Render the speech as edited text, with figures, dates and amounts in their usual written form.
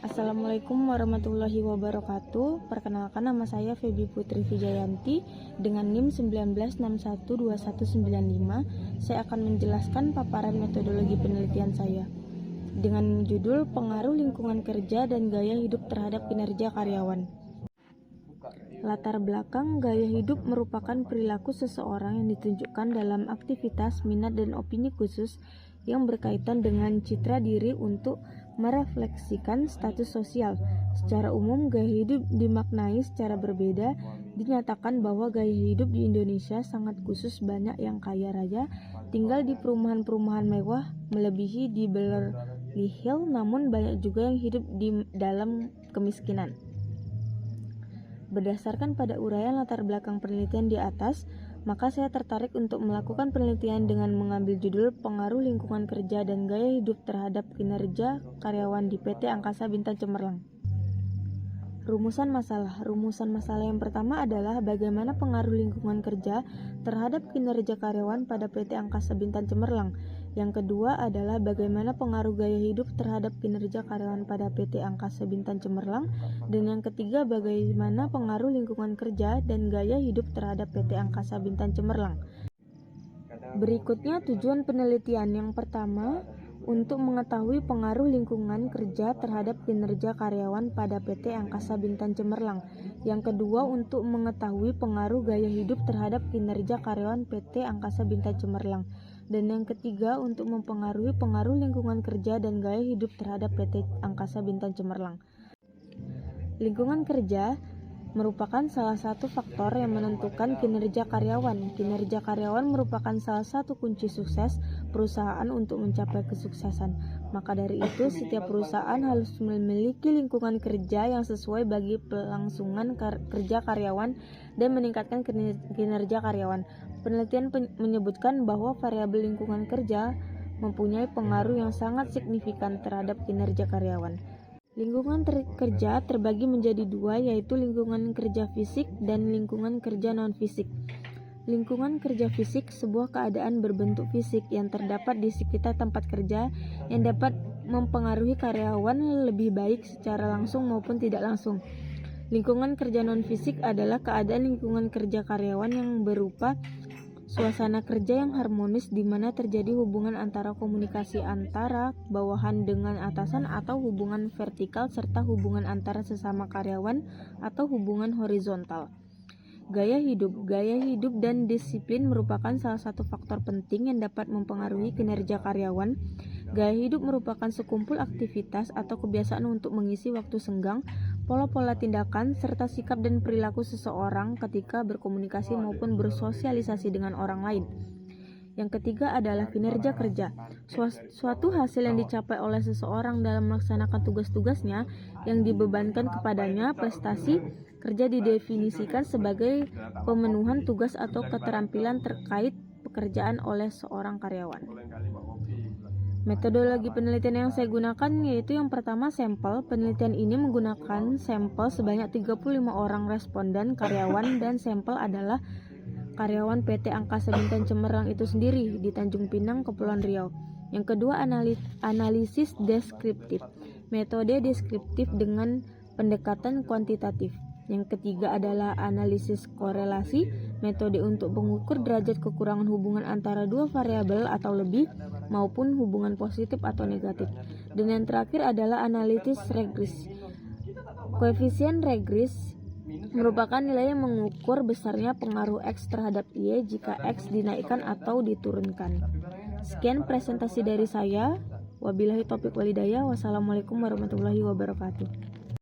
Assalamualaikum warahmatullahi wabarakatuh. Perkenalkan, nama saya Feby Putri Vijayanti dengan NIM 19612195. Saya akan menjelaskan paparan metodologi penelitian saya dengan judul Pengaruh Lingkungan Kerja dan Gaya Hidup Terhadap Kinerja Karyawan. Latar belakang gaya hidup merupakan perilaku seseorang yang ditunjukkan dalam aktivitas, minat, dan opini khusus yang berkaitan dengan citra diri untuk merefleksikan status sosial. Secara umum, gaya hidup dimaknai secara berbeda. Dinyatakan bahwa gaya hidup di Indonesia sangat khusus, banyak yang kaya raya, tinggal di perumahan-perumahan mewah, melebihi di Beverly Hills, namun banyak juga yang hidup di dalam kemiskinan. Berdasarkan pada uraian latar belakang penelitian di atas, maka saya tertarik untuk melakukan penelitian dengan mengambil judul Pengaruh Lingkungan Kerja dan Gaya Hidup Terhadap Kinerja Karyawan di PT Angkasa Bintang Cemerlang. Rumusan masalah yang pertama adalah bagaimana pengaruh lingkungan kerja terhadap kinerja karyawan pada PT Angkasa Bintang Cemerlang. Yang kedua adalah bagaimana pengaruh gaya hidup terhadap kinerja karyawan pada PT Angkasa Bintang Cemerlang. Dan yang ketiga, bagaimana pengaruh lingkungan kerja dan gaya hidup terhadap PT Angkasa Bintang Cemerlang. Berikutnya tujuan penelitian. Yang pertama, untuk mengetahui pengaruh lingkungan kerja terhadap kinerja karyawan pada PT Angkasa Bintang Cemerlang. Yang kedua, untuk mengetahui pengaruh gaya hidup terhadap kinerja karyawan PT Angkasa Bintang Cemerlang. Dan yang ketiga, untuk mempengaruhi pengaruh lingkungan kerja dan gaya hidup terhadap PT Angkasa Bintang Cemerlang. Lingkungan kerja merupakan salah satu faktor yang menentukan kinerja karyawan. Kinerja karyawan merupakan salah satu kunci sukses perusahaan untuk mencapai kesuksesan. Maka dari itu, setiap perusahaan harus memiliki lingkungan kerja yang sesuai bagi pelangsungan kerja karyawan dan meningkatkan kinerja karyawan. Penelitian menyebutkan bahwa variabel lingkungan kerja mempunyai pengaruh yang sangat signifikan terhadap kinerja karyawan. Lingkungan kerja terbagi menjadi dua, yaitu lingkungan kerja fisik dan lingkungan kerja non-fisik. Lingkungan kerja fisik sebuah keadaan berbentuk fisik yang terdapat di sekitar tempat kerja yang dapat mempengaruhi karyawan lebih baik secara langsung maupun tidak langsung. Lingkungan kerja non-fisik adalah keadaan lingkungan kerja karyawan yang berupa suasana kerja yang harmonis di mana terjadi hubungan antara komunikasi antara bawahan dengan atasan atau hubungan vertikal serta hubungan antara sesama karyawan atau hubungan horizontal. Gaya hidup dan disiplin merupakan salah satu faktor penting yang dapat mempengaruhi kinerja karyawan. Gaya hidup merupakan sekumpul aktivitas atau kebiasaan untuk mengisi waktu senggang, pola-pola tindakan, serta sikap dan perilaku seseorang ketika berkomunikasi maupun bersosialisasi dengan orang lain. Yang ketiga adalah kinerja kerja. Suatu hasil yang dicapai oleh seseorang dalam melaksanakan tugas-tugasnya yang dibebankan kepadanya. Prestasi kerja didefinisikan sebagai pemenuhan tugas atau keterampilan terkait pekerjaan oleh seorang karyawan. Metodologi penelitian yang saya gunakan yaitu yang pertama, sampel. Penelitian ini menggunakan sampel sebanyak 35 orang responden karyawan, dan sampel adalah karyawan PT Angkasa Bintang Cemerlang itu sendiri di Tanjung Pinang, Kepulauan Riau. Yang kedua, analisis deskriptif. Metode deskriptif dengan pendekatan kuantitatif. Yang ketiga adalah analisis korelasi, metode untuk mengukur derajat kekurangan hubungan antara dua variabel atau lebih, maupun hubungan positif atau negatif. Dan yang terakhir adalah analisis regres. Koefisien regres merupakan nilai yang mengukur besarnya pengaruh X terhadap Y jika X dinaikkan atau diturunkan. Sekian presentasi dari saya. Wabillahi taufiq walhidayah. Wassalamualaikum warahmatullahi wabarakatuh.